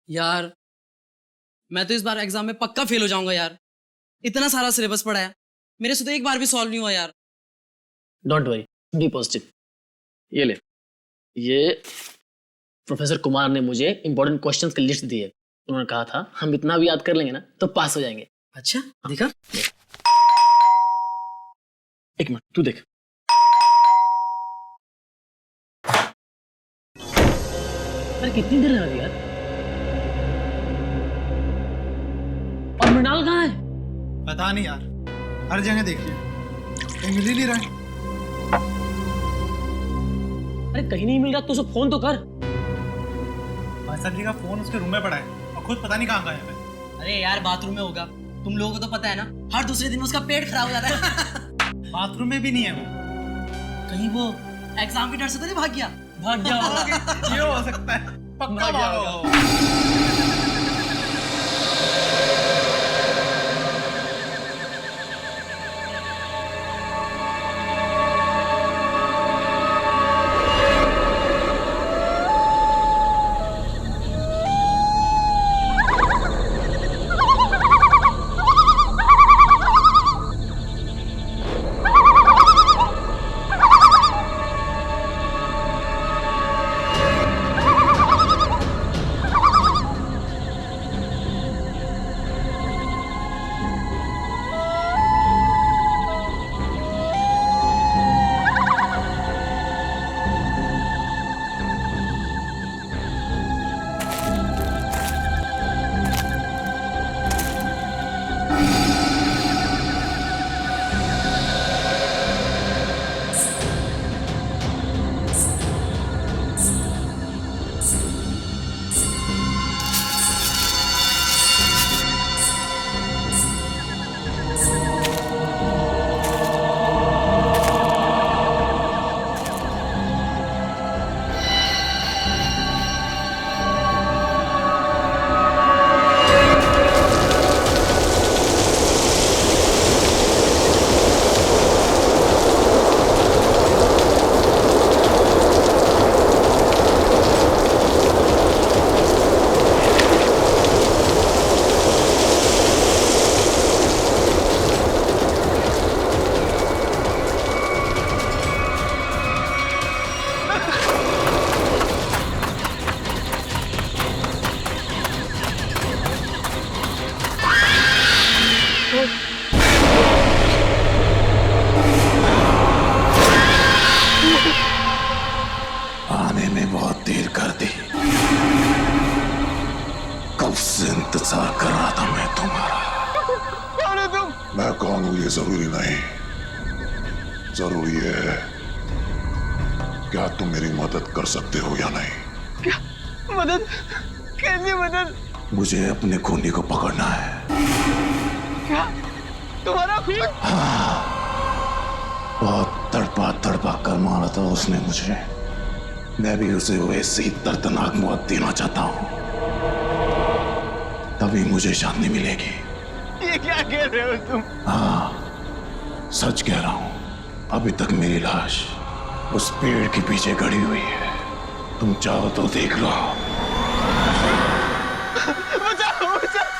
यार मैं तो इस बार एग्जाम में पक्का फेल हो जाऊंगा यार। इतना सारा सिलेबस पढ़ा है, मेरे से तो एक बार भी सॉल्व नहीं हुआ यार। Don't worry, be positive. ये ले, ये प्रोफेसर कुमार ने मुझे इंपॉर्टेंट क्वेश्चंस की लिस्ट दी है। उन्होंने कहा था हम इतना भी याद कर लेंगे ना तो पास हो जाएंगे। अच्छा दिखा। एक मिनट तू देख। अरे कितनी देर लगा दी यार। और मृणाल कहाँ है? पता नहीं यार, हर जगह देख लिया, कहीं मिल ही नहीं रहा है। अरे कहीं नहीं मिल रहा तो उसे फोन तो कर। भाई साहब जी का फोन उसके रूम में पड़ा है और खुद पता नहीं कहाँ गायब है। अरे यार बाथरूम में होगा, तुम लोगों को तो पता है ना, हर दूसरे दिन उसका पेट खराब हो जाता है। बाथरूम में भी नहीं है वो। कहीं वो एग्जाम के डर से तो नहीं भाग गया? भाग गया होगा। ये हो सकता है, पक्का भाग गया भागा होगा। होगा। आने में बहुत देर कर दी। कब से इंतजार कर रहा था मैं तुम्हारा। कौन है तुम? मैं कौन हूं ये जरूरी नहीं, जरूरी है क्या तुम मेरी मदद कर सकते हो या नहीं। क्या मदद? कैसी मदद? मुझे अपने खूनी को पकड़ना है। क्या तुम्हारा खून? बहुत तड़पा तड़पा कर मारा था उसने मुझे। मैं भी उसे वैसे ही दर्दनाक मौत देना चाहता हूँ, तभी मुझे शांति मिलेगी। ये क्या कह रहे हो तुम? हाँ सच कह रहा हूँ। अभी तक मेरी लाश उस पेड़ के पीछे गड़ी हुई है, तुम चाहो तो देख लो। बचाओ बचाओ।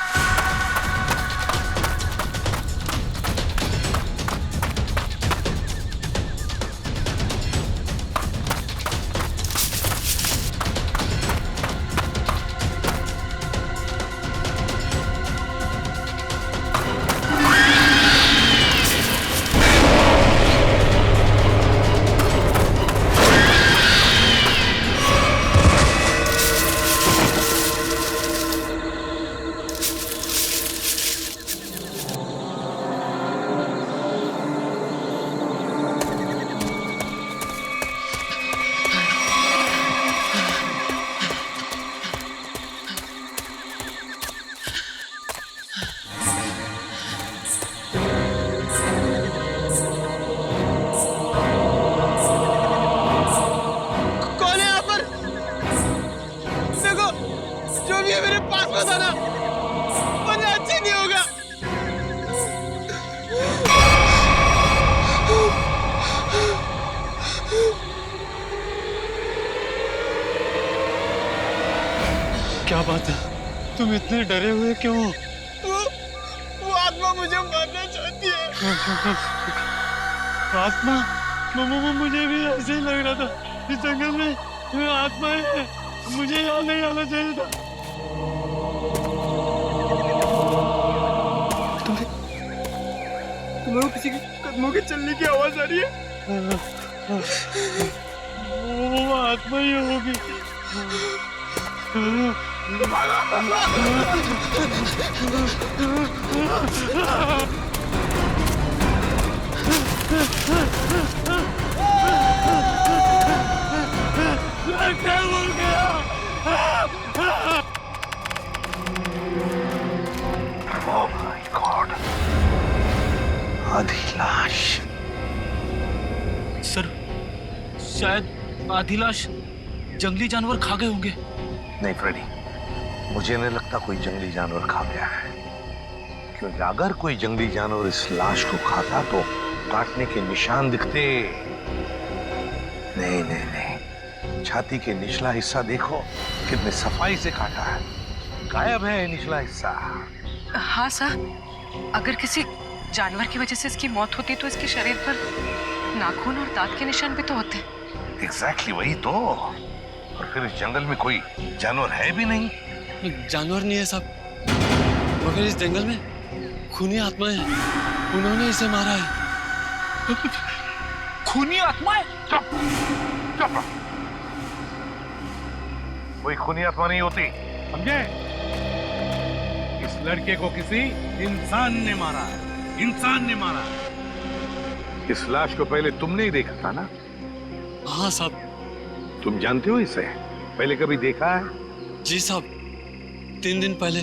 बात है? तुम इतने डरे हुए क्यों हो? वो आत्मा मुझे मारना चाहती है। आत्मा? मुझे भी ऐसे ही लग रहा था। इस जंगल में आत्मा है। मुझे यहाँ नहीं आना चाहिए था। तुम्हें किसी के कदमों के चलने की आवाज आ रही है। वो आत्मा ही होगी। क्या हो गया? Oh my God! आधी लाश। सर, शायद आधी लाश जंगली जानवर खा गए होंगे। नहीं फ्रेडी, मुझे नहीं लगता कोई जंगली जानवर खा गया है, क्योंकि अगर कोई जंगली जानवर इस लाश को खाता तो काटने के निशान दिखते। नहीं नहीं नहीं, छाती के निचला हिस्सा देखो, कितने सफाई से काटा है। गायब है निचला हिस्सा। हाँ सर, अगर किसी जानवर की वजह से इसकी मौत होती तो इसके शरीर पर नाखून और दांत के निशान भी तो होते। एग्जैक्टली वही तो। और फिर इस जंगल में कोई जानवर है भी नहीं। जानवर नहीं है साहब, मगर इस जंगल में खूनी आत्माएं हैं। उन्होंने इसे मारा है। खूनी आत्माएं? चुप चुप, कोई खूनी आत्मा नहीं होती, समझे? इस लड़के को किसी इंसान ने मारा है। इंसान ने मारा है। इस लाश को पहले तुमने ही देखा था ना? हाँ साहब। तुम जानते हो इसे? पहले कभी देखा है? जी साहब, 3 दिन पहले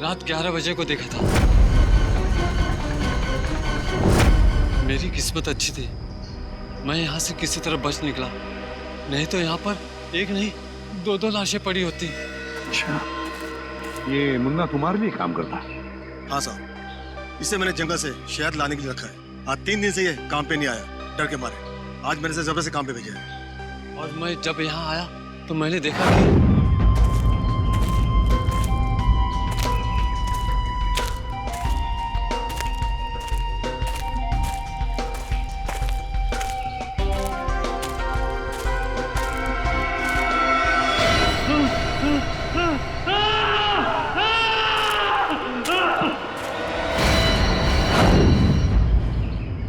रात 11 बजे को देखा था। मेरी किस्मत अच्छी थी, मैं यहाँ से किसी तरह बच निकला, नहीं तो यहाँ पर एक नहीं 2 लाशें पड़ी होती। अच्छा, ये मुन्ना तुम्हारे लिए काम करता? हाँ साहब, इसे मैंने जंगल से शहद लाने के लिए रखा है। आज 3 दिन से ये काम पे नहीं आया, डर के मारे। आज मैंने इसे जबरदस्ती काम पे भेजा है। और मैं जब यहाँ आया तो मैंने देखा कि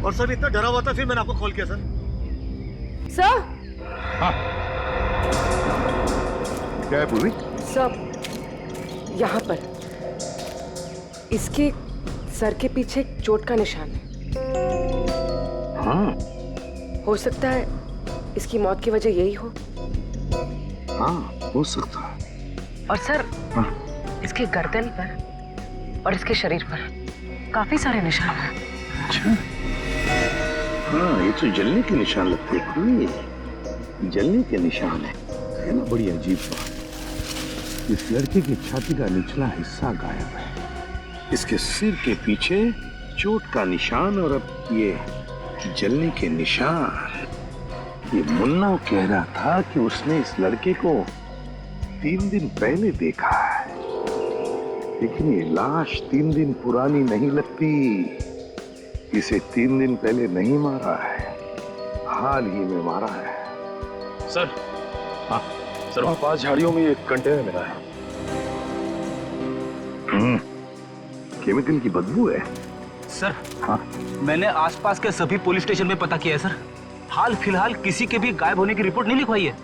और सर इतना डरा हुआ था, फिर मैंने आपको कॉल किया सर। सर, क्या है पूरी? सर, यहाँ पर इसके सर के पीछे एक चोट का निशान है। हाँ हो सकता है इसकी मौत की वजह यही हो। हाँ, हो सकता है। और सर, इसके गर्दन पर और इसके शरीर पर काफी सारे निशान हैं। अच्छा, हाँ, ये तो जलने के निशान लगते हैं। जलने के निशान है ना? बड़ी अजीब बात। इस लड़के की छाती का निचला हिस्सा गायब है, इसके सिर के पीछे चोट का निशान, और अब ये जलने के निशान। ये मुन्ना कह रहा था कि उसने इस लड़के को 3 दिन पहले देखा है, लेकिन ये लाश 3 दिन पुरानी नहीं लगती। इसे 3 दिन पहले नहीं मारा है, हाल ही में मारा है। सर, हाँ सर, वहाँ 5 झाड़ियों में एक कंटेनर मिला है। केमिकल की बदबू है सर। हाँ, मैंने आसपास के सभी पुलिस स्टेशन में पता किया है सर। हाल फिलहाल किसी के भी गायब होने की रिपोर्ट नहीं लिखवाई है।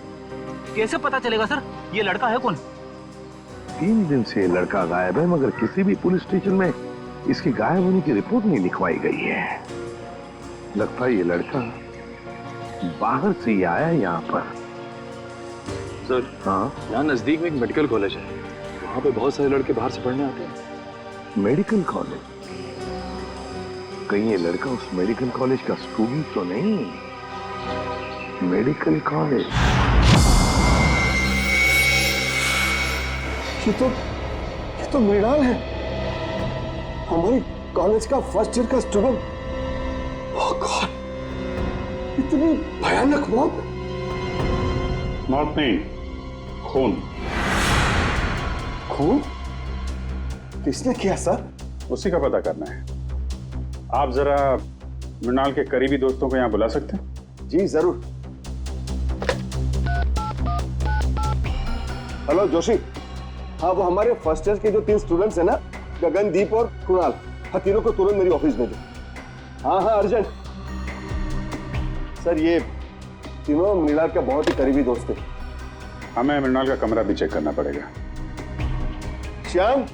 कैसे पता चलेगा सर ये लड़का है कौन? 3 दिन से लड़का गायब है, मगर किसी भी पुलिस स्टेशन में इसके गायब होने की रिपोर्ट नहीं लिखवाई गई है। लगता है ये लड़का बाहर से ही आया यहाँ पर। सर, हाँ, यहाँ नजदीक में एक मेडिकल कॉलेज है, वहाँ पे बहुत सारे लड़के बाहर से पढ़ने आते हैं। Medical college? कहीं ये लड़का उस मेडिकल कॉलेज का स्टूडेंट तो नहीं? मेडिकल कॉलेज, ये तो मृणाल है, हमारे कॉलेज का फर्स्ट ईयर का स्टूडेंट। ओह गॉड, इतनी भयानक मौत। मौत नहीं, खून। खून? किसने किया सर? उसी का पता करना है। आप जरा मृणाल के करीबी दोस्तों को यहाँ बुला सकते हैं? जी जरूर। हेलो जोशी। हाँ, वो हमारे फर्स्ट ईयर के जो 3 स्टूडेंट्स हैं ना, गगनदीप और कुणाल, हाँ तीनों को तुरंत मेरी ऑफिस भेजो। हाँ हाँ अर्जेंट। सर ये तीनों मृणाल का बहुत ही करीबी दोस्त है। हमें मृणाल का कमरा भी चेक करना पड़ेगा। श्याम,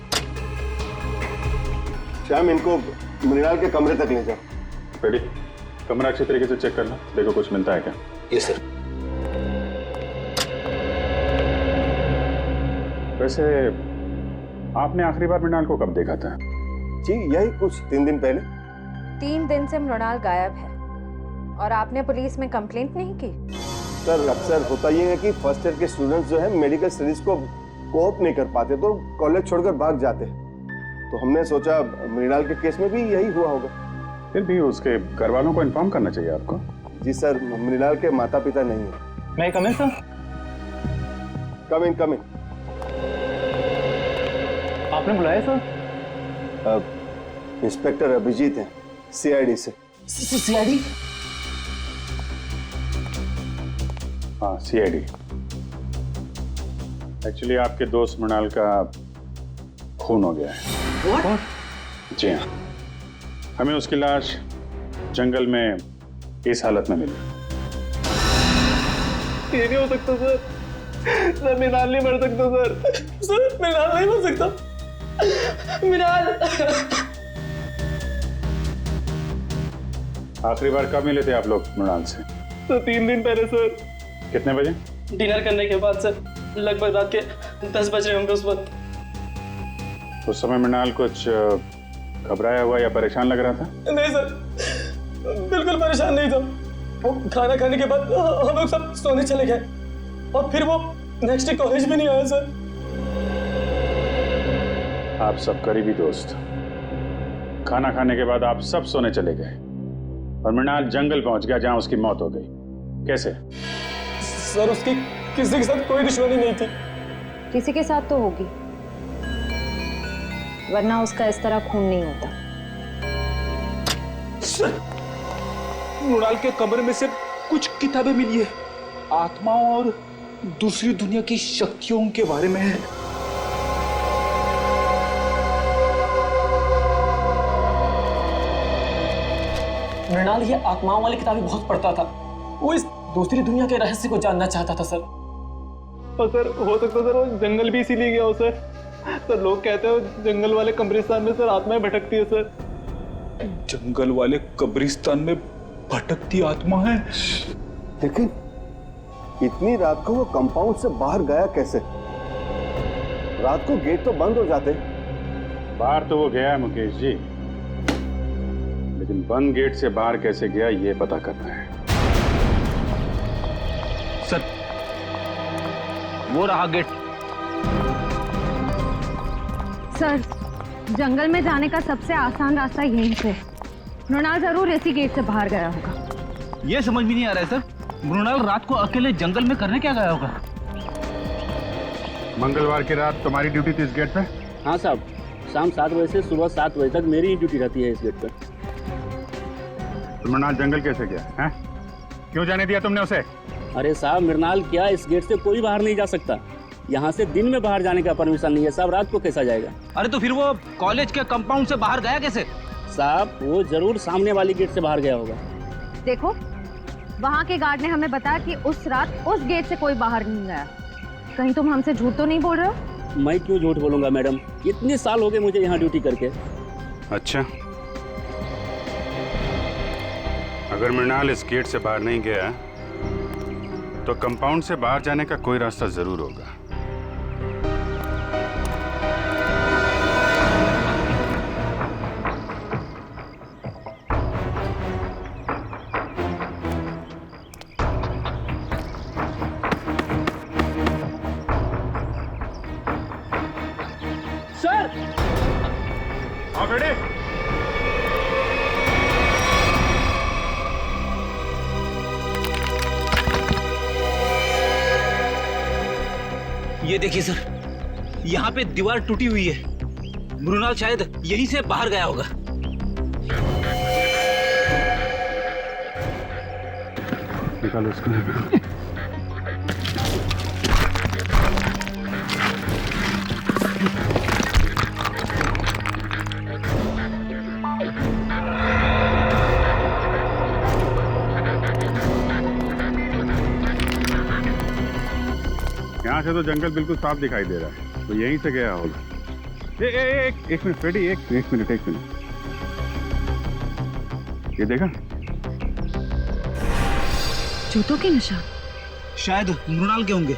श्याम इनको मृणाल के कमरे तक ले जाओ। बेटी, कमरा अच्छी तरीके से चेक करना, देखो कुछ मिलता है क्या। Yes sir. वैसे आपने आखिरी बार मृणाल को कब देखा था? जी यही कुछ 3 दिन पहले। 3 दिन से मृणाल गायब है और आपने पुलिस में कंप्लेंट नहीं की? सर अक्सर होता ये है कि फर्स्ट ईयर के स्टूडेंट्स जो है मेडिकल स्टडीज को कोऑप नहीं कर पाते तो कॉलेज छोड़कर भाग जाते हैं, तो हमने सोचा मृणाल के केस में भी यही हुआ होगा। फिर भी उसके घर वालों को इन्फॉर्म करना चाहिए आपको। जी सर, मृणाल के माता पिता नहीं है। मैं कम इन सर? कम इन, कम इन। आपने बुलाया सर? इंस्पेक्टर अभिजीत हैं, सीआईडी से। सीआईडी? हाँ सीआईडी। एक्चुअली आपके दोस्त मृणाल का खून हो गया है। What? जी हाँ, हमें उसकी लाश जंगल में इस हालत में मिली। ये नहीं हो सकता सर। सर मृणाल नहीं मर सकता सर। सर मृणाल नहीं मर सकता। मृणाल। आखिरी बार कब मिले थे आप लोग मृणाल से? तो 3 दिन पहले सर। कितने बजे? डिनर करने के बाद सर, लगभग रात के 10 बज रहे होंगे उस वक्त। उस समय मृणाल कुछ घबराया हुआ या परेशान लग रहा था? नहीं सर, बिल्कुल परेशान नहीं था। वो खाना खाने के बाद हम लोग सब सोने चले गए और फिर वो नेक्स्ट डे कॉलेज भी नहीं आया सर। आप सब करीबी दोस्त, खाना खाने के बाद आप सब सोने चले गए और मृणाल जंगल पहुंच गया जहां उसकी मौत हो गई। कैसे? सर उसकी किसी के साथ कोई दुश्मनी नहीं थी। किसी के साथ तो होगी, वरना उसका इस तरह खून नहीं होता। सर, मृणाल के कमरे में से कुछ किताबें मिली है, आत्माओं और दूसरी दुनिया की शक्तियों के बारे में है। मृणाल ये आत्माओं वाली किताबें बहुत पढ़ता था। वो इस दूसरी दुनिया के रहस्य को जानना चाहता था सर। और सर हो सकता सर वो जंगल भी इसीलिए गया हो सर। सर लोग कहते हैं जंगल वाले कब्रिस्तान में सर आत्माएं भटकती है सर। जंगल वाले कब्रिस्तान में भटकती आत्मा है? लेकिन इतनी रात को वो कंपाउंड से बाहर गया कैसे? रात को गेट तो बंद हो जाते। बाहर तो वो गया है मुकेश जी, लेकिन बंद गेट से बाहर कैसे गया ये पता करना है। सर वो रहा गेट। सर जंगल में जाने का सबसे आसान रास्ता यहीं से। मृणाल जरूर इसी गेट से बाहर गया होगा। ये समझ में नहीं आ रहा है सर, मृणाल रात को अकेले जंगल में करने क्या गया होगा? मंगलवार की रात तुम्हारी ड्यूटी थी इस गेट पे? हाँ साहब, शाम 7 बजे से सुबह 7 बजे तक मेरी ही ड्यूटी रहती है इस गेट पर। तो मृणाल जंगल कैसे गया है? क्यों जाने दिया तुमने उसे? अरे साहब मृणाल क्या, इस गेट से कोई बाहर नहीं जा सकता। यहाँ से दिन में बाहर जाने का परमिशन नहीं है साहब, रात को कैसा जाएगा? अरे तो फिर वो कॉलेज के कंपाउंड से बाहर गया कैसे? साहब वो जरूर सामने वाली गेट से बाहर गया होगा। देखो वहाँ के गार्ड ने हमें बताया कि उस रात उस गेट से कोई बाहर नहीं गया। कहीं तुम हमसे झूठ तो नहीं बोल रहे हो? मैं क्यों झूठ बोलूंगा मैडम, इतने साल हो गए मुझे यहाँ ड्यूटी करके। अच्छा, अगर मृणाल इस गेट से बाहर नहीं गया तो कंपाउंड से बाहर जाने का कोई रास्ता जरूर होगा। सर हाँ बेटे। ये देखिए सर, यहाँ पे दीवार टूटी हुई है। मृणाल शायद यहीं से बाहर गया होगा। निकालो इसको। यहाँ से तो जंगल बिल्कुल साफ दिखाई दे रहा है, तो यहीं से गया होगा। एक मिनट फ्रेडी, एक मिनट। ये देखा? जूतों के निशान शायद मृणाल के होंगे।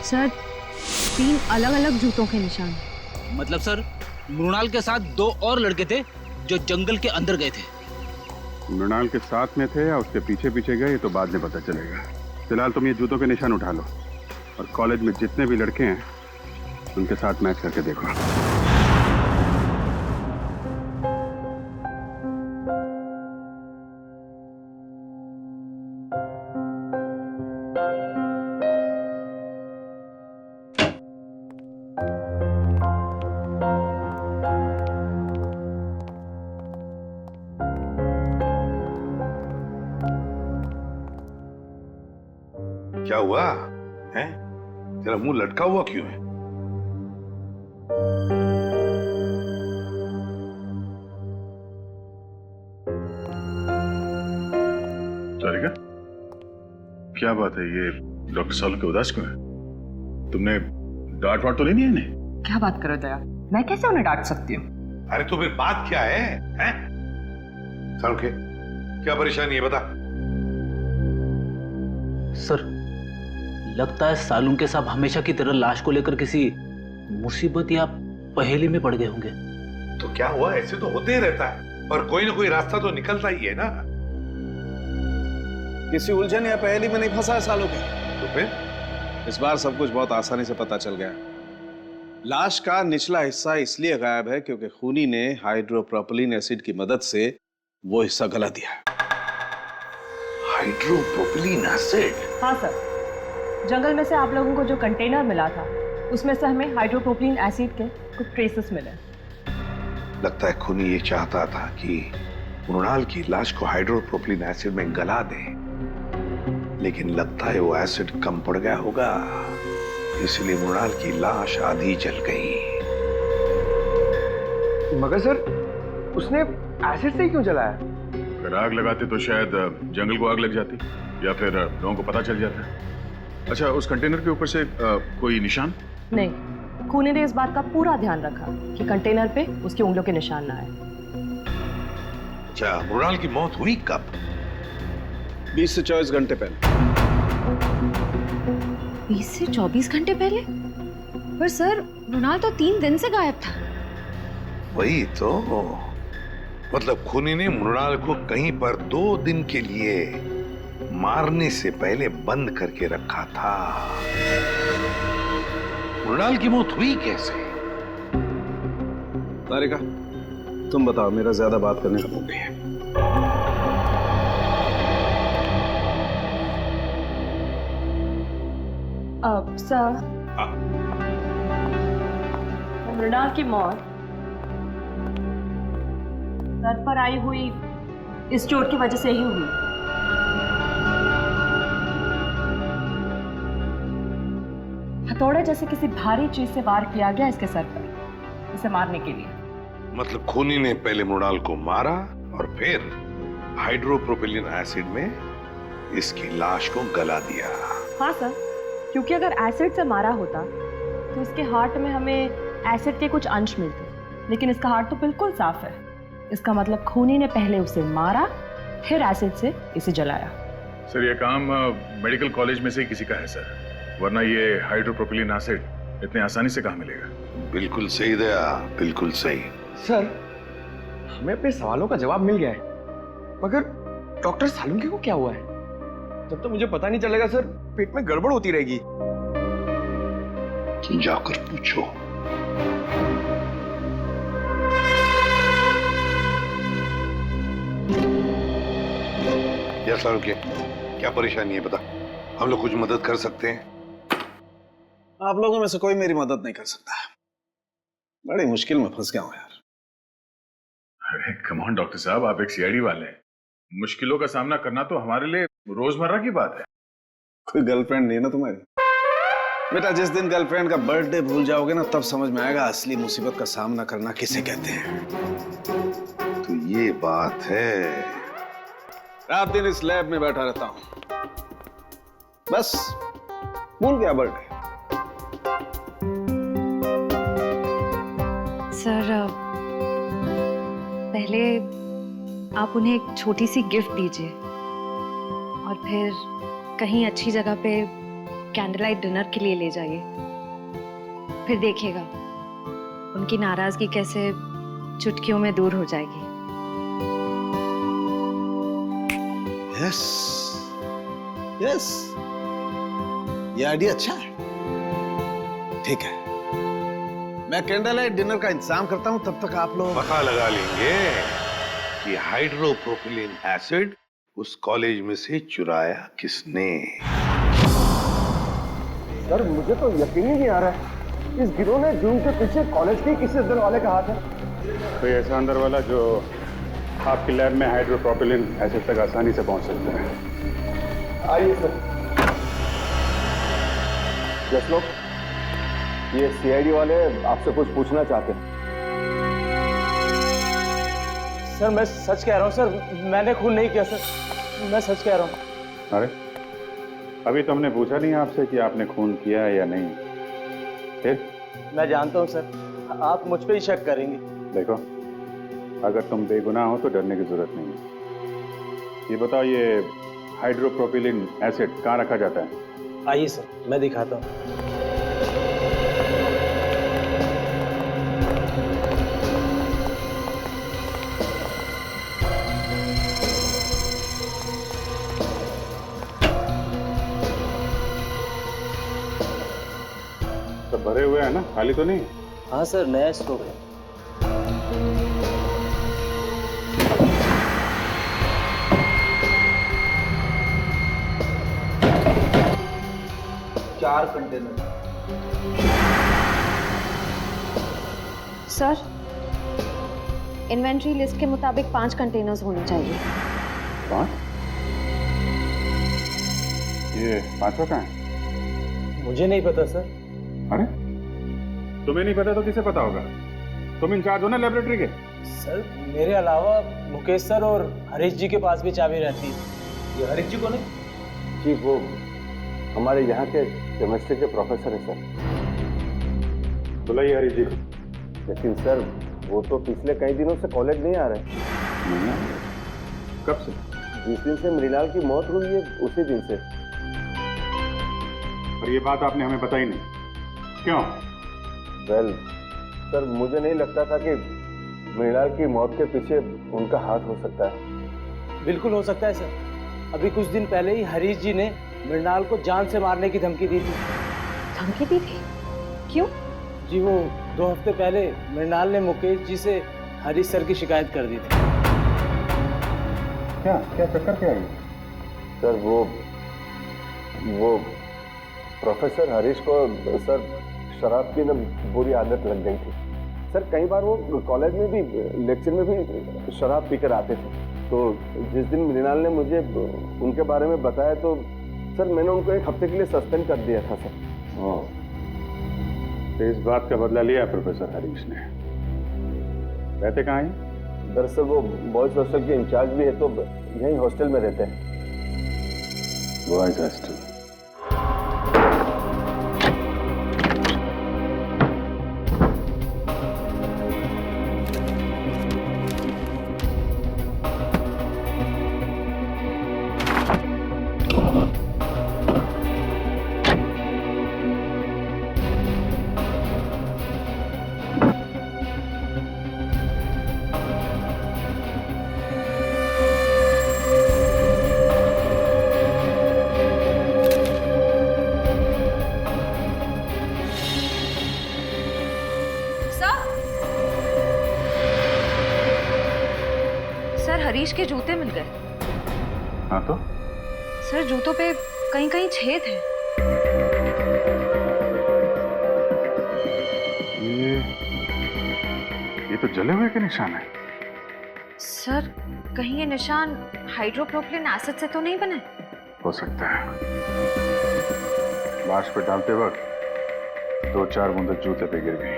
सर 3 अलग-अलग जूतों के निशान। मतलब सर मृणाल के साथ 2 और लड़के थे जो जंगल के अंदर गए थे। मृणाल के साथ में थे या उसके पीछे पीछे गए, ये तो बाद में पता चलेगा। फिलहाल तुम ये जूतों के निशान उठा लो और कॉलेज में जितने भी लड़के हैं उनके साथ मैच करके देखो। क्या हुआ है? तेरा मुंह लटका हुआ क्यों है? सारिका, क्या बात है? ये डॉक्टर सालू के उदास क्यों है? तुमने डांट वाट तो नहीं दिया इन्हें? क्या बात करो दया, मैं कैसे उन्हें डांट सकती हूँ? अरे तो फिर बात क्या है? हैं? सालू के क्या परेशानी है बता। सर लगता है सालून के साहब हमेशा की तरह लाश को लेकर किसी मुसीबत या पहेली में पड़ गए होंगे। तो क्या हुआ? ऐसे तो होते ही रहता है और कोई ना कोई रास्ता तो निकलता ही है ना। किसी उलझन या पहेली में नहीं फंसा है सालों के। तो फिर इस बार सब कुछ बहुत आसानी से पता चल गया। लाश का निचला हिस्सा इसलिए गायब है क्योंकि खूनी ने हाइड्रोप्रोपिलीन एसिड की मदद से वो हिस्सा गला दिया। हाइड्रोप्रोपिलीन एसिड? हाँ सर, जंगल में से आप लोगों को जो कंटेनर मिला था उसमें से हमें हाइड्रोप्रोपिलीन एसिड के कुछ ट्रेसेस मिले। लगता है खूनी ये चाहता था कि मृणाल की लाश को हाइड्रोप्रोपिलीन एसिड में गला दे, लेकिन लगता है वो एसिड कम पड़ गया होगा, इसलिए मृणाल की लाश आधी जल गई। मगर सर उसने एसिड से क्यों जलाया? अगर आग लगाते तो शायद जंगल को आग लग जाती या फिर लोगों को पता चल जाता। अच्छा, उस कंटेनर के ऊपर से कोई निशान? नहीं, खूनी ने इस बात का पूरा ध्यान रखा कि कंटेनर पे उसकी उंगलियों के निशान ना आए। अच्छा, मृणाल की मौत हुई कब? 20 से 24 घंटे पहले। 20 से 24 घंटे पहले? पर सर मृणाल तो 3 दिन से गायब था। वही तो, मतलब खूनी ने मृणाल को कहीं पर 2 दिन के लिए मारने से पहले बंद करके रखा था। मृणाल की मौत हुई कैसे? तारिका, तुम बताओ, मेरा ज्यादा बात करने का मौका है। सर, मृणाल की मौत सर पर आई हुई इस चोट की वजह से ही हुई। हथौड़े जैसे किसी भारी चीज से वार किया गया इसके सर पर, इसे मारने के लिए। मतलब खूनी ने पहले मृणाल को मारा और फिर हाइड्रोप्रोपिलीन एसिड में इसकी लाश को गला दिया। हाँ सर, क्योंकि अगर एसिड से मारा होता तो इसके हार्ट में हमें एसिड के कुछ अंश मिलते, लेकिन इसका हार्ट तो बिल्कुल साफ है। इसका मतलब खूनी ने पहले उसे मारा, फिर एसिड से इसे जलाया। सर ये काम मेडिकल कॉलेज में से किसी का है सर, वरना ये हाइड्रोप्रोपिलीन एसिड इतने आसानी से कहाँ मिलेगा? बिल्कुल सही दया, बिल्कुल सही। सर, हमें अपने सवालों का जवाब मिल गया है, मगर डॉक्टर सालुंके को क्या हुआ है? जब तक मुझे पता नहीं चलेगा सर, पेट में गड़बड़ होती रहेगी। जाकर पूछो। यार सालुंके, क्या परेशानी है बता, हम लोग कुछ मदद कर सकते हैं? आप लोगों में से कोई मेरी मदद नहीं कर सकता। बड़ी मुश्किल में फंस गया हूं यार। अरे कम ऑन डॉक्टर साहब, आप एक सीआईडी वाले हैं। मुश्किलों का सामना करना तो हमारे लिए रोजमर्रा की बात है। कोई गर्लफ्रेंड नहीं है ना तुम्हारी? बेटा, जिस दिन गर्लफ्रेंड का बर्थडे भूल जाओगे ना, तब समझ में आएगा असली मुसीबत का सामना करना किसे कहते हैं। तो ये बात है। रात दिन इस लैब में बैठा रहता हूं, बस भूल गया बर्थडे। सर, पहले आप उन्हें एक छोटी सी गिफ्ट दीजिए और फिर कहीं अच्छी जगह पे कैंडल लाइट डिनर के लिए ले जाइए। फिर देखिएगा उनकी नाराजगी कैसे चुटकियों में दूर हो जाएगी। यस यस, ये आइडिया अच्छा है। ठीक है, मैं कैंडल लाइट डिनर का इंतजाम करता हूं, तब तक आप लोग पता लगा लेंगे कि हाइड्रोप्रोपिलीन एसिड उस कॉलेज में से चुराया किसने। सर, मुझे तो यकीन ही नहीं आ रहा है, इस गिरोह ने जूम के पीछे कॉलेज के किसी अंदर वाले का हाथ है। कोई ऐसा अंदर वाला जो आपकी लैब में हाइड्रोप्रोपिलीन एसिड तक आसानी से पहुंच सकता है। आइए सर। जस लोग, ये सीआईडी वाले आपसे कुछ पूछना चाहते हैं। सर, मैं सच कह रहा हूँ सर, मैंने खून नहीं किया सर, मैं सच कह रहा हूँ। अरे अभी तो हमने पूछा नहीं आपसे कि आपने खून किया है या नहीं। फिर मैं जानता हूँ सर, आप मुझ पे ही शक करेंगे। देखो, अगर तुम बेगुनाह हो तो डरने की जरूरत नहीं है। ये बताओ, ये हाइड्रोप्रोपिलीन एसिड कहाँ रखा जाता है? आइए सर, मैं दिखाता हूँ। सब भरे हुए हैं ना, खाली तो नहीं? हाँ सर, नया स्टॉक है। चार कंटेनर। सर, इन्वेंट्री लिस्ट के मुताबिक 5 कंटेनर्स होने चाहिए। 5? ये 5वां कहाँ है? मुझे नहीं पता सर। अरे तुम्हें नहीं पता तो किसे पता होगा? तुम इंचार्ज हो ना लेबोरेटरी के। सर, मेरे अलावा मुकेश सर और हरीश जी के पास भी चाबी रहती है। ये हरीश जी कौन है? जी, वो हमारे यहाँ के केमिस्ट्री के प्रोफेसर है सर। बुलाइए हरीश जी। लेकिन सर, वो तो पिछले कई दिनों से कॉलेज नहीं आ रहे। कब से? जिस दिन से मृणाल की मौत हुई है, उसी दिन से। और ये बात आपने हमें बताई नहीं, क्यों? वेल सर, मुझे नहीं लगता था कि मृणाल की मौत के पीछे उनका हाथ हो सकता है। बिल्कुल हो सकता है सर। अभी कुछ दिन पहले ही हरीश जी ने मृणाल को जान से मारने की धमकी दी थी। धमकी दी थी? क्यों? जी, वो 2 हफ्ते पहले मृणाल ने मुकेश जी से हरीश सर की शिकायत कर दी थी। क्या चक्कर क्या है? सर, वो प्रोफेसर हरीश को सर शराब की ना बुरी आदत लग गई थी। सर, कई बार वो कॉलेज में भी, लेक्चर में भी शराब पीकर आते थे। तो जिस दिन मृणाल ने मुझे उनके बारे में बताया तो सर, मैंने उनको 1 हफ्ते के लिए सस्पेंड कर दिया था सर। तो इस बात का बदला लिया प्रोफेसर हरीश ने। रहते कहाँ हैं? दरअसल वो बॉयज हॉस्टल के इंचार्ज भी है, तो यहीं हॉस्टल में रहते हैं। Boys hostel. हरीश के जूते मिल गए। हाँ तो? सर, जूतों पे कहीं कहीं छेद है। तो जले हुए के निशान है। सर, कहीं ये निशान हाइड्रोप्रोपिलीन एसिड से तो नहीं बने? हो सकता है। लाश पे डालते वक्त 2-4 बूंदें जूते पे गिर गई।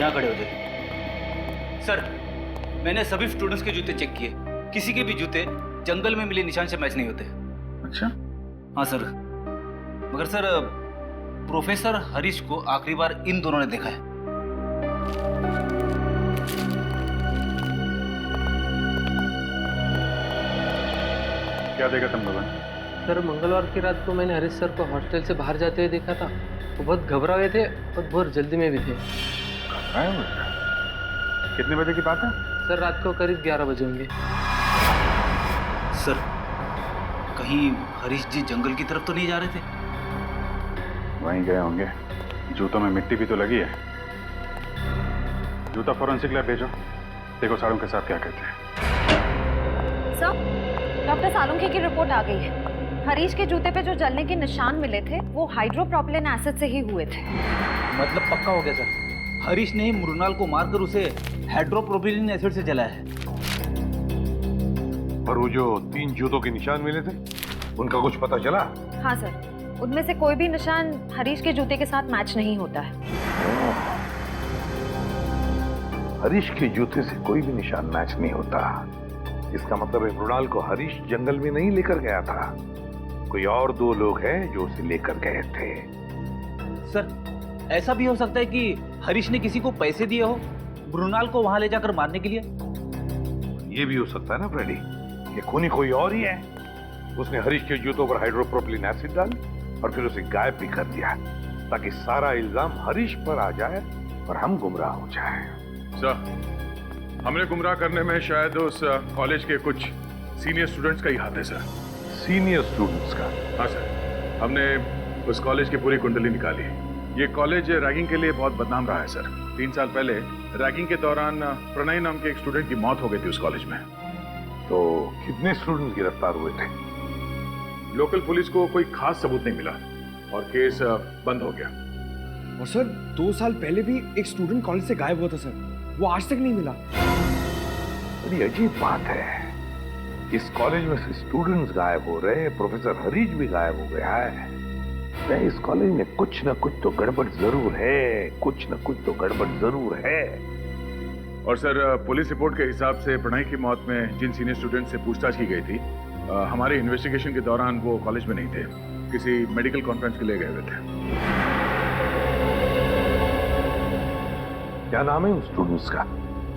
यहाँ खड़े हो जाए। सर, मैंने सभी स्टूडेंट्स के जूते चेक किए, किसी के भी जूते जंगल में मिले निशान से मैच नहीं होते। अच्छा? हाँ सर, मगर सर प्रोफेसर हरीश को आखिरी बार इन दोनों ने देखा है। क्या देखा तुम लोगों ने? सर, मंगलवार की रात को मैंने हरीश सर को हॉस्टल से बाहर जाते हुए देखा था। वो बहुत घबरा हुए थे और बहुत जल्दी में भी थे। घबराए हुए थे? कितने बजे की बात है? सर, रात को करीब 11 बजे होंगे। सर, कहीं हरीश जी जंगल की तरफ तो नहीं जा रहे थे? वहीं गए होंगे। जूतों में मिट्टी भी तो लगी है। जूता फॉरेंसिक लैब भेजो, देखो साड़ू के साथ क्या कहते हैं। सर, डॉक्टर सालुंखे की रिपोर्ट आ गई है। हरीश के जूते पे जो जलने के निशान मिले थे वो हाइड्रोप्रोपिलीन एसिड से ही हुए थे। मतलब पक्का हो गया सर, हरीश ने मृणाल को मारकर उसे हाइड्रोप्रोपिलीन एसिड से जलाया है। और वो जो 3 जूतों के निशान मिले थे, उनका कुछ पता चला? हाँ सर, उनमें से कोई भी निशान हरीश के जूते के साथ मैच नहीं होता है। हरीश के जूते से कोई भी निशान मैच नहीं होता। इसका मतलब है मृणाल को हरीश जंगल में नहीं लेकर गया था, कोई और 2 लोग हैं जो उसे लेकर गए थे। सर, ऐसा भी हो सकता है कि हरीश ने किसी को पैसे दिए हो मृणाल को वहां ले जाकर मारने के लिए। ये भी हो सकता है ना फ्रेडी, कि खूनी कोई और ही है। उसने हरीश के जूतों पर हाइड्रोप्रोपिलीन एसिड डाली और फिर उसे गायब भी कर दिया, ताकि सारा इल्जाम हरीश पर आ जाए और हम गुमराह हो जाए। सर, हमें गुमराह करने में शायद उस कॉलेज के कुछ सीनियर स्टूडेंट्स का ही हाथ है सर। सीनियर स्टूडेंट्स का? हाँ सर, हमने उस कॉलेज की पूरी कुंडली निकाली। ये कॉलेज रैगिंग के लिए बहुत बदनाम रहा है सर। 3 साल पहले रैगिंग के दौरान प्रणय नाम के एक स्टूडेंट की मौत हो गई थी उस कॉलेज में। तो कितने स्टूडेंट्स गिरफ्तार हुए थे? लोकल पुलिस को कोई खास सबूत नहीं मिला और केस बंद हो गया। और सर, 2 साल पहले भी एक स्टूडेंट कॉलेज से गायब हुआ था सर, वो आज तक नहीं मिला। बड़ी अजीब बात है, इस कॉलेज में से स्टूडेंट्स गायब हो रहे हैं, प्रोफेसर हरीश भी गायब हो गया है। इस कॉलेज में कुछ न कुछ तो गड़बड़ जरूर है, कुछ न कुछ तो गड़बड़ जरूर है। और सर, पुलिस रिपोर्ट के हिसाब से प्रणय की मौत में जिन सीनियर स्टूडेंट से पूछताछ की गई थी, हमारे इन्वेस्टिगेशन के दौरान वो कॉलेज में नहीं थे, किसी मेडिकल कॉन्फ्रेंस के लिए गए हुए थे। क्या नाम है उन स्टूडेंट्स का?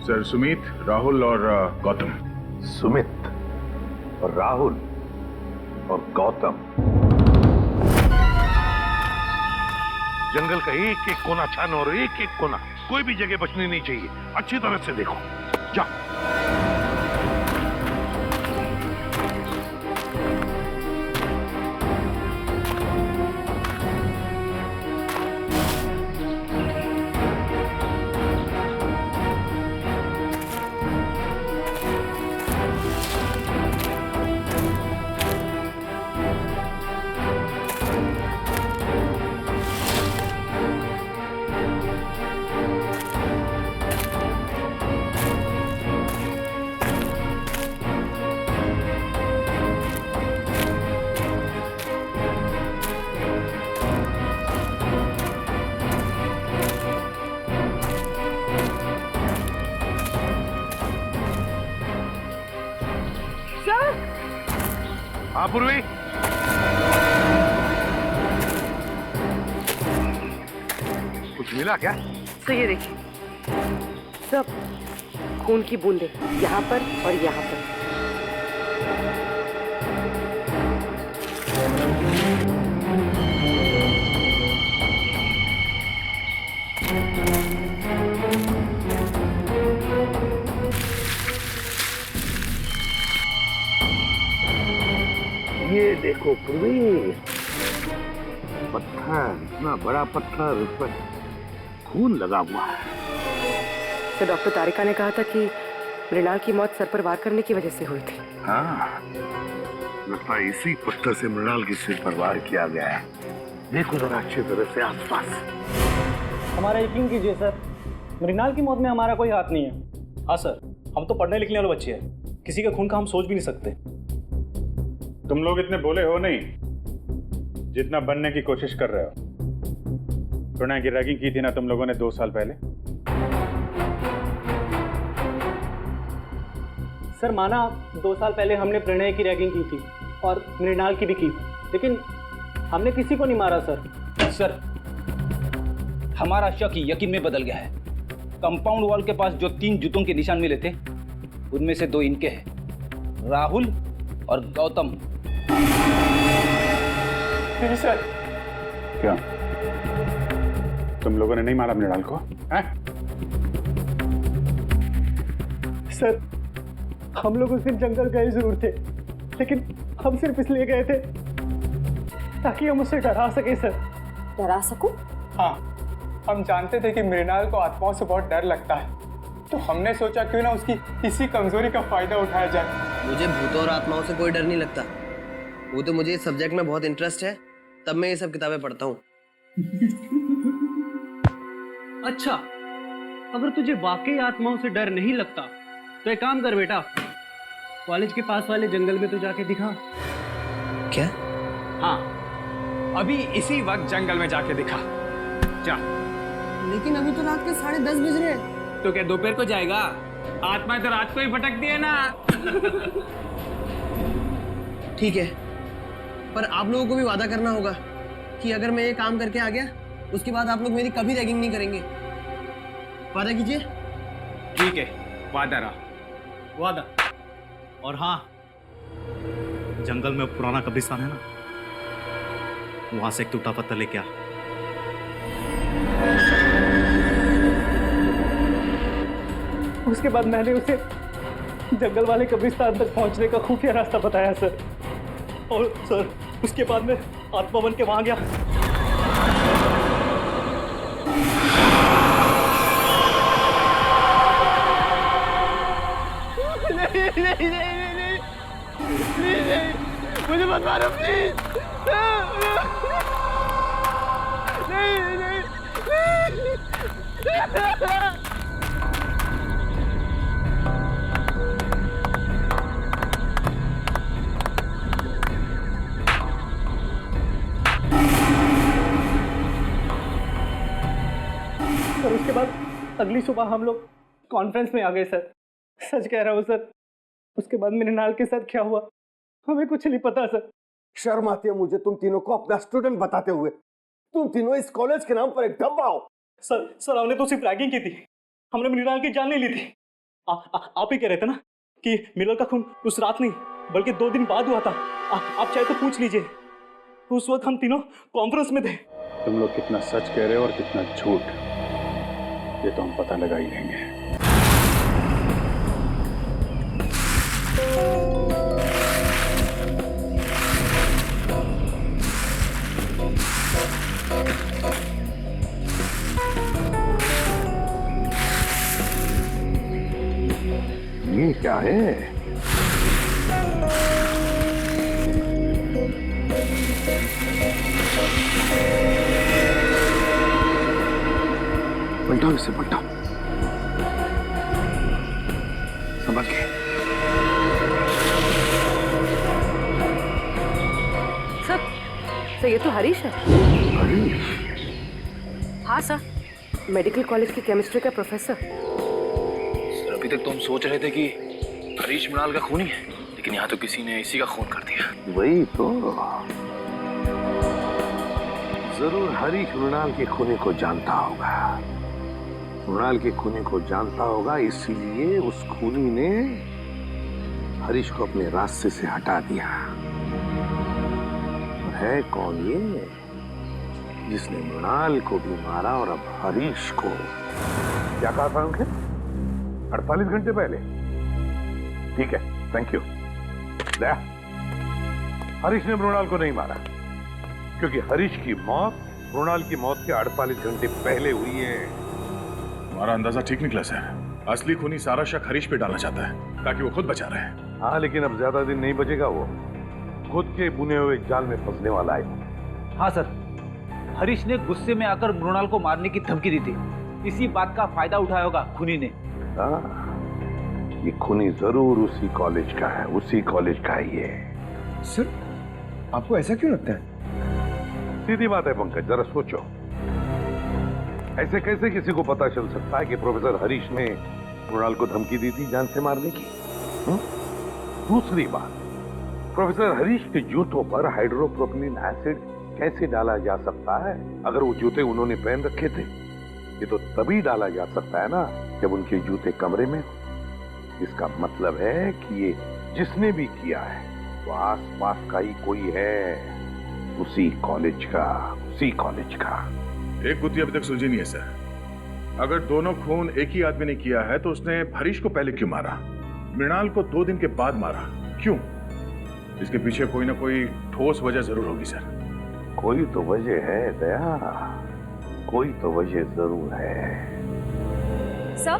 सर, सुमित, राहुल और गौतम। सुमित और राहुल और गौतम। जंगल का एक एक कोना छानो और एक एक कोना, कोई भी जगह बचनी नहीं चाहिए। अच्छी तरह से देखो, जाओ। हाँ पूर्वी, कुछ मिला क्या? तो ये देखिए, सब खून की बूंदें यहाँ पर और यहाँ पर। ये देखो पूर्वी, पत्थर, इतना बड़ा पत्थर, उस पर खून लगा हुआ है। तो डॉक्टर तारिका ने कहा था कि मृणाल की मौत सर पर वार करने की वजह से हुई थी। हाँ, लगता है इसी पत्थर से मृणाल के सिर पर वार किया गया है। देखो जरा अच्छी तरह से आसपास। हमारा यकीन कीजिए सर, मृणाल की मौत में हमारा कोई हाथ नहीं है। हाँ सर, हम तो पढ़ने लिखने वाले बच्चे हैं, किसी के खून का हम सोच भी नहीं सकते। तुम लोग इतने बोले हो नहीं जितना बनने की कोशिश कर रहे हो। प्रणय की रैगिंग की थी ना तुम लोगों ने 2 साल पहले। सर माना 2 साल पहले हमने प्रणय की रैगिंग की थी और मृणाल की भी की, लेकिन हमने किसी को नहीं मारा सर। सर, हमारा शक यकीन में बदल गया है। कंपाउंड वॉल के पास जो 3 जूतों के निशान मिले थे, उनमें से 2 इनके हैं, राहुल और गौतम। सर क्या तुम लोगों ने नहीं मारा मृणाल को? सर, हम लोग उस दिन जंगल गए जरूर थे, लेकिन हम सिर्फ इसलिए गए थे ताकि हम उसे डरा सके सर। डरा सको? हाँ, हम जानते थे कि मृणाल को आत्माओं से बहुत डर लगता है, तो हमने सोचा क्यों ना उसकी इसी कमजोरी का फायदा उठाया जाए। मुझे भूतों और आत्माओं से कोई डर नहीं लगता। वो तो मुझे इस सब्जेक्ट में बहुत इंटरेस्ट है, तब मैं ये सब किताबें पढ़ता हूँ। अच्छा, अगर तुझे वाकई आत्माओं से डर नहीं लगता तो एक काम कर बेटा, कॉलेज के पास वाले जंगल में तो जाके दिखा। क्या? हाँ, अभी इसी वक्त जंगल में जाके दिखा जा। लेकिन अभी तो रात के 10:30 बज रहे हैं। तो क्या दोपहर को जाएगा? आत्मा तो रात को ही भटकती है ना। ठीक है, पर आप लोगों को भी वादा करना होगा कि अगर मैं ये काम करके आ गया, उसके बाद आप लोग मेरी कभी रैगिंग नहीं करेंगे। वादा कीजिए। ठीक है, वादा रहा। वादा। और हाँ, जंगल में पुराना कब्रिस्तान है ना, वहां से एक टूटा पत्थर लेके आ। उसके बाद मैंने उसे जंगल वाले कब्रिस्तान तक पहुंचने का खुफिया रास्ता बताया सर, और सर उसके बाद मैं आत्मा बन के वहां गया। नहीं, मुझे मत मारो प्लीज। नहीं। सर उसके बाद अगली सुबह हम लोग कॉन्फ्रेंस में आ गए सर। सच कह रहा हूँ सर, उसके बाद मृणाल के साथ क्या हुआ हमें कुछ नहीं पता सर। शर्म आती है मुझे तुम तीनों को अपना स्टूडेंट बताते हुए। तुम तीनों इस कॉलेज के नाम पर एक धब्बा हो। सर हमने तो सिर्फ रैगिंग की थी, हमने मृणाल की जान नहीं ली थी। आप ही कह रहे थे ना कि मृणाल का खून उस रात नहीं बल्कि 2 दिन बाद हुआ था। आप चाहे तो पूछ लीजिए, उस वक्त हम तीनों कॉन्फ्रेंस में थे। तुम लोग कितना सच कह रहे हो और कितना झूठ, ये तो हम पता लगा ही लेंगे। ये क्या है? पलटाओ इसे, पलटाओ संभाल के। सर ये तो हरीश है। हरीश? हाँ सर, मेडिकल कॉलेज की केमिस्ट्री का प्रोफेसर। सर अभी तक तो हम सोच रहे थे कि हरीश मृणाल का खूनी है, लेकिन यहाँ तो किसी ने इसी का खून कर दिया। वही तो, जरूर हरीश मृणाल के खूनी को जानता होगा। मृणाल के खूनी को जानता होगा, इसीलिए उस खूनी ने हरीश को अपने रास्ते से हटा दिया। और है कौन ये जिसने मृणाल को भी मारा और अब हरीश को? क्या कहा था उनके? 48 घंटे पहले? ठीक है, थैंक यू। दया, हरीश ने मृणाल को नहीं मारा, क्योंकि हरीश की मौत मृणाल की मौत के 48 घंटे पहले हुई है। हमारा अंदाजा ठीक निकला सर। असली खूनी सारा शक हरीश पे डालना चाहता है ताकि वो खुद बचा रहे। हाँ, लेकिन अब ज्यादा दिन नहीं बचेगा, वो खुद के बुने हुए जाल में फंसने वाला है। हाँ सर, हरीश ने गुस्से में आकर मृणाल को मारने की धमकी दी थी। इसी बात का फायदा उठाया होगा खूनी ने। ये खूनी जरूर उसी कॉलेज का है, उसी कॉलेज का ही है। सर, आपको ऐसा क्यों लगता है? सीधी बात है पंकज, जरा सोचो, ऐसे कैसे किसी को पता चल सकता है कि प्रोफेसर हरीश ने मृणाल को धमकी दी थी जान से मारने की? दूसरी बात, प्रोफेसर हरीश के जूतों पर हाइड्रोप्रोपिलीन एसिड कैसे डाला जा सकता है? अगर वो जूते उन्होंने पहन रखे थे, ये तो तभी डाला जा सकता है ना जब उनके जूते कमरे में हो। इसका मतलब है कि ये जिसने भी किया है वो आसपास का ही कोई है, उसी कॉलेज का, उसी कॉलेज का। एक गुत्थी अभी तक सुलझी नहीं है सर। अगर दोनों खून एक ही आदमी ने किया है तो उसने हरीश को पहले क्यों मारा, मृणाल को 2 दिन के बाद मारा, क्यों? इसके पीछे कोई ना कोई ठोस वजह जरूर होगी सर। कोई तो वजह है दया, कोई तो वजह जरूर है। सर,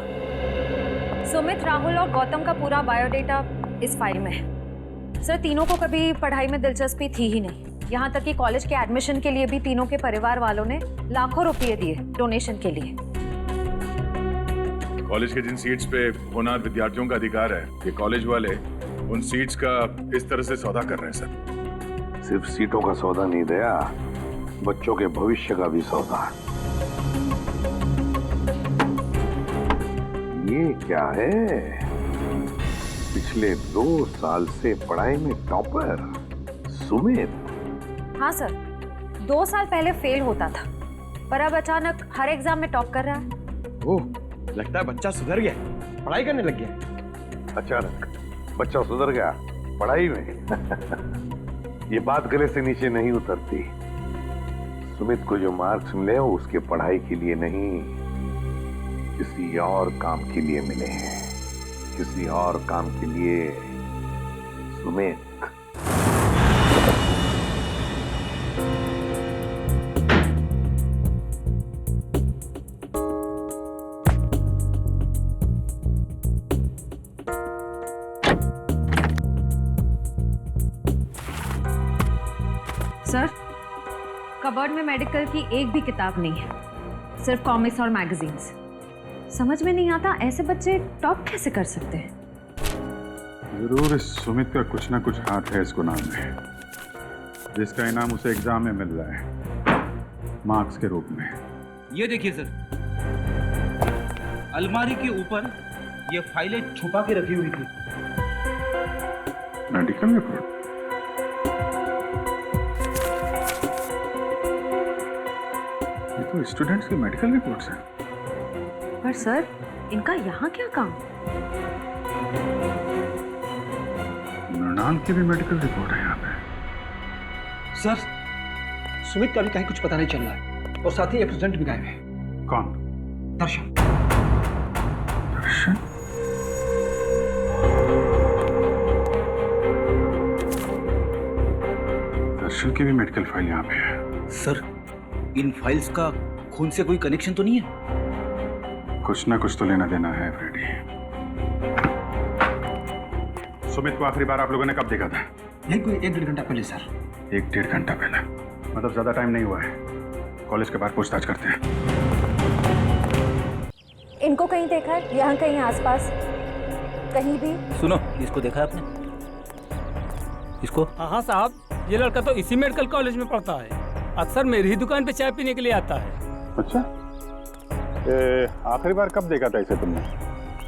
सुमित, राहुल और गौतम का पूरा बायोडेटा इस फाइल में है। सर, तीनों को कभी पढ़ाई में दिलचस्पी थी ही नहीं। यहाँ तक कि कॉलेज के एडमिशन के लिए भी तीनों के परिवार वालों ने लाखों रुपए दिए डोनेशन के लिए। कॉलेज के जिन सीट्स पे होनहार विद्यार्थियों का अधिकार है, ये कॉलेज वाले उन सीट्स का इस तरह से सौदा कर रहे हैं सर। सिर्फ सीटों का सौदा नहीं दया, बच्चों के भविष्य का भी सौदा। ये क्या है? पिछले 2 साल से पढ़ाई में टॉपर सुमित। हाँ सर, 2 साल पहले फेल होता था, पर अब अचानक हर एग्जाम में टॉप कर रहा है। ओह, लगता है बच्चा सुधर गया, पढ़ाई करने लग गया। अचानक बच्चा सुधर गया पढ़ाई में? ये बात गले से नीचे नहीं उतरती। सुमित को जो मार्क्स मिले वो उसके पढ़ाई के लिए नहीं, किसी और काम के लिए मिले हैं, किसी और काम के लिए। सुमित, सर, कबर्ड में मेडिकल की एक भी किताब नहीं है, सिर्फ कॉमिक्स और मैगजीन्स। समझ में नहीं आता ऐसे बच्चे टॉप कैसे कर सकते हैं। जरूर इस सुमित का कुछ ना कुछ हाथ है इस गुनाह में, जिसका इनाम उसे एग्जाम में मिल रहा है मार्क्स के रूप में। ये देखिए सर, अलमारी के ऊपर ये फाइलें छुपा के रखी हुई थी। Medical report? ये तो स्टूडेंट्स की मेडिकल रिपोर्ट्स हैं। पर सर, इनका यहाँ क्या काम? मृणाल की भी मेडिकल रिपोर्ट है यहाँ पे। सर, सुमित का भी कहीं कुछ पता नहीं चल रहा है, और साथ ही एब्सेंट भी गायब है। कौन? दर्शन। दर्शन? दर्शन की भी मेडिकल फाइल यहाँ पे है। सर, इन फाइल्स का खून से कोई कनेक्शन तो नहीं है? कुछ ना कुछ तो लेना देना है फ्रेडी। सुमित को आखिरी बार आप लोगों ने कब देखा था? नहीं, कोई 1-1.5 घंटा पहले सर। 1-1.5 घंटा पहले? मतलब ज्यादा टाइम नहीं हुआ है। कॉलेज के बाहर पूछताछ करते हैं। इनको कहीं देखा है? यहाँ कहीं आसपास कहीं भी? सुनो, इसको देखा है आपने? इसको? हाँ साहब, ये लड़का तो इसी मेडिकल कॉलेज में पढ़ता है। अक्सर मेरी ही दुकान पे चाय पीने के लिए आता है। अच्छा, आखिरी बार कब देखा था इसे तुमने?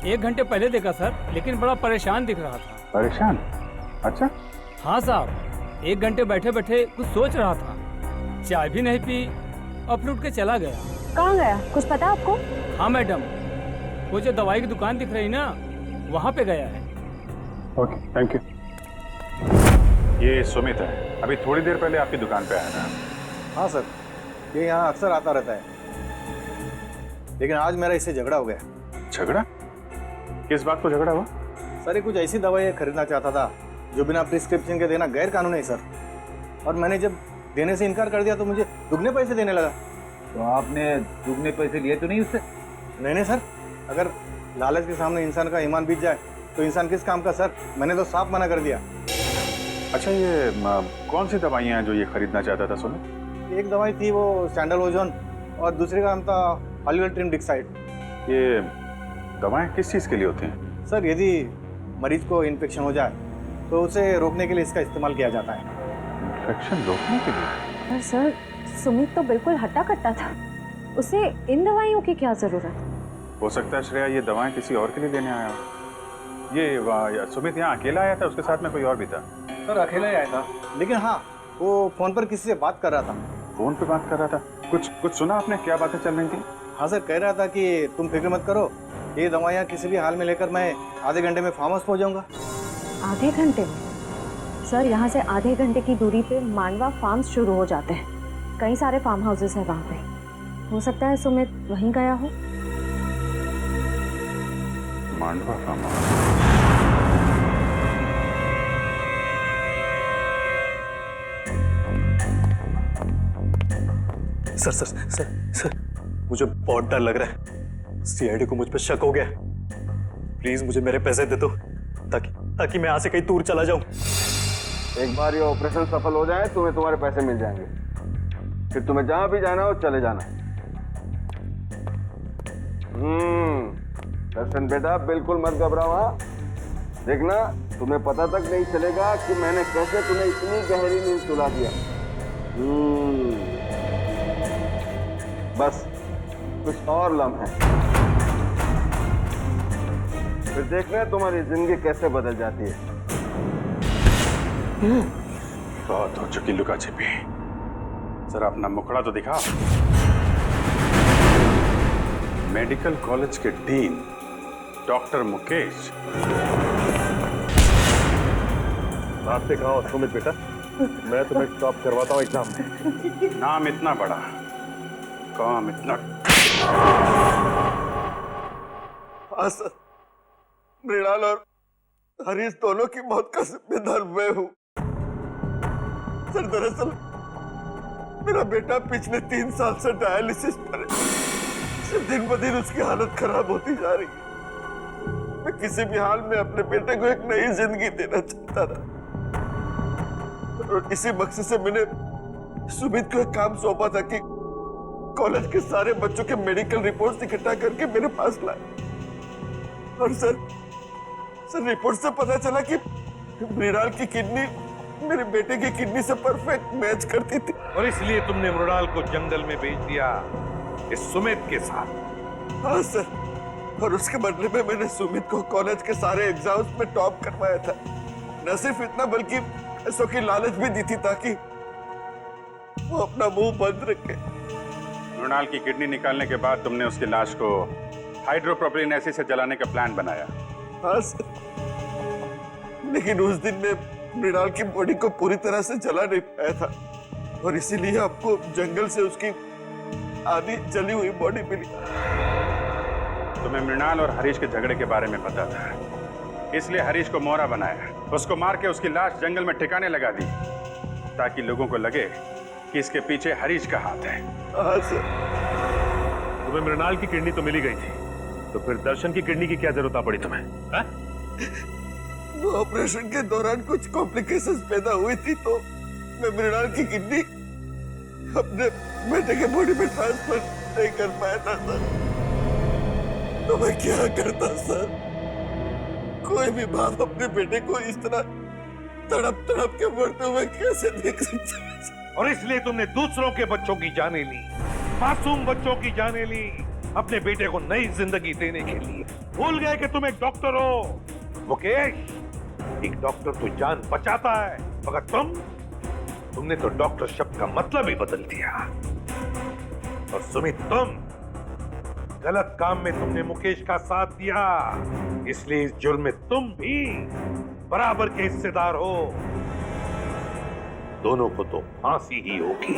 1 घंटे पहले देखा सर, लेकिन बड़ा परेशान दिख रहा था। परेशान? अच्छा। हाँ साहब, 1 घंटे बैठे बैठे कुछ सोच रहा था, चाय भी नहीं पी और लौट के चला गया। कहाँ गया, कुछ पता आपको? हाँ मैडम, वो जो दवाई की दुकान दिख रही ना, वहाँ पे गया है। Okay, thank you. ये सुमित है, अभी थोड़ी देर पहले आपकी दुकान पे आया था। हाँ सर, ये यहाँ अक्सर आता रहता है, लेकिन आज मेरा इससे झगड़ा हो गया। झगड़ा? किस बात को झगड़ा हुआ? सर, ये कुछ ऐसी दवाई खरीदना चाहता था जो बिना प्रिस्क्रिप्शन के देना गैर कानूनी है सर, और मैंने जब देने से इनकार कर दिया तो मुझे दुगने पैसे देने लगा। तो आपने दुगने पैसे लिए तो नहीं उससे? नहीं सर, अगर लालच के सामने इंसान का ईमान बीत जाए तो इंसान किस काम का सर, मैंने तो साफ मना कर दिया। अच्छा, ये कौन सी दवाइयाँ हैं जो ये खरीदना चाहता था सुमित? एक दवाई थी वो सैंडलओजोन और दूसरे का नाम था हॉलीट्रिमडिक्साइड। ये दवाएं किस चीज के लिए होती हैं? सर यदि मरीज को इन्फेक्शन हो जाए तो उसे रोकने के लिए इसका इस्तेमाल किया जाता है। इन्फेक्शन रोकने के लिए? पर सर सुमित तो बिल्कुल हट्टा कट्टा था, उसे इन दवाइयों की क्या जरूरत? हो सकता है श्रेया ये दवाएं किसी और के लिए देने आया हो। ये सुमित यहाँ अकेला आया था, उसके साथ में कोई और भी था? सर अकेला ही आया था, लेकिन हाँ वो फोन पर किसी से बात कर रहा था। फोन पे बात कर रहा था? कुछ सुना आपने? क्या बातें चल रही थी? हाँ सर, कह रहा था कि तुम फिक्र मत करो, ये दवाइयाँ किसी भी हाल में लेकर मैं आधे घंटे में फार्म हाउस पहुँच जाऊँगा। आधे घंटे में? सर यहाँ से आधे घंटे की दूरी पे मांडवा फार्म्स शुरू हो जाते हैं, कई सारे फार्म हाउसेस हैं वहाँ पे। हो सकता है सुमित वहीं गया हो। Mandwa farmhouse? Sir sir sir sir मुझे बहुत डर लग रहा है, सीआईडी को मुझ पर शक हो गया। प्लीज मुझे मेरे पैसे दे दो ताकि मैं यहाँ से कहीं दूर चला जाऊं। एक बार ये ऑपरेशन सफल हो जाए तुम्हें तुम्हारे पैसे मिल जाएंगे, फिर तुम्हें जहां भी जाना हो चले जाना। दर्शन बेटा बिल्कुल मत घबराओ। हाँ देखना तुम्हें पता तक नहीं चलेगा कि मैंने कैसे तुम्हें इतनी गहरी नींद सुला दिया। बस कुछ और लम्हे, फिर देखना तुम्हारी जिंदगी कैसे बदल जाती है। बहुत हो चुकी लुका छिपी, जरा अपना मुखड़ा तो दिखा। मेडिकल कॉलेज के डीन डॉक्टर मुकेश। आप दिखाओ सुमित बेटा, मैं तुम्हें टॉप करवाता हूँ एग्जाम में। नाम इतना बड़ा, काम इतना। हाँ सर, मृणाल और हरीश दोनों की मौत का जिम्मेदार मैं हूँ। सर दरअसल मेरा बेटा पिछले 3 साल से डायलिसिस पर है। दिन ब दिन उसकी हालत खराब होती जा रही है। मैं किसी भी हाल में अपने बेटे को एक नई जिंदगी देना चाहता था, और इसी मकसद से मैंने सुमित को एक काम सौंपा था कि कॉलेज के सारे बच्चों के मेडिकल रिपोर्ट्स इकट्ठा करके मेरे पास लाए। और सर रिपोर्ट से पता चला कि मृणाल की किडनी मेरे बेटे की किडनी से परफेक्ट मैच करती थी। और इसलिए तुमने मृणाल को जंगल में भेज दिया इस सुमित के साथ? हाँ सर, और उसके बदले में मैंने सुमित को कॉलेज के सारे एग्जाम्स में टॉप करवाया था। न सिर्फ इतना बल्कि पैसों की लालच भी दी थी ताकि वो अपना मुंह बंद रखे। मृणाल की किडनी निकालने के बाद तुमने उसकी लाश को हाइड्रोप्रोपिलीन एसिड से जलाने का प्लान बनाया? हाँ सर, लेकिन उस दिन में मृणाल की बॉडी को पूरी तरह से जला नहीं पाया था, और इसीलिए आपको जंगल से उसकी आधी जली हुई बॉडी मिली। तुम्हें मृणाल और हरीश के झगड़े के बारे में पता था, इसलिए हरीश को मोहरा बनाया, उसको मार के उसकी लाश जंगल में ठिकाने लगा दी, ताकि लोगों को लगे कि इसके पीछे हरीश का हाथ है। हाँ सर। तुम्हें मृणाल की किडनी तो मिली गई थी, तो फिर दर्शन की किडनी की क्या जरूरत पड़ी तुम्हें? वो ऑपरेशन के दौरान कुछ कॉम्प्लिकेशंस पैदा हुई थी, तो मैं मृणाल की किडनी अपने बेटे के बॉडी में ट्रांसफर नहीं कर पाया था सर। तो मैं क्या करता सर? कोई भी बाप अपने बेटे को इस तरह तड़प तड़प के मरते हुए कैसे देख सकता है? और इसलिए तुमने दूसरों के बच्चों की जानें ली, मासूम बच्चों की जानें ली, अपने बेटे को नई जिंदगी देने के लिए। भूल गए कि तुम एक डॉक्टर हो मुकेश। एक डॉक्टर तो जान बचाता है, मगर तुमने तो डॉक्टर शब्द का मतलब ही बदल दिया। और सुमित, तुम गलत काम में तुमने मुकेश का साथ दिया, इसलिए इस जुर्म में तुम भी बराबर के हिस्सेदार हो। दोनों को तो फांसी ही होगी।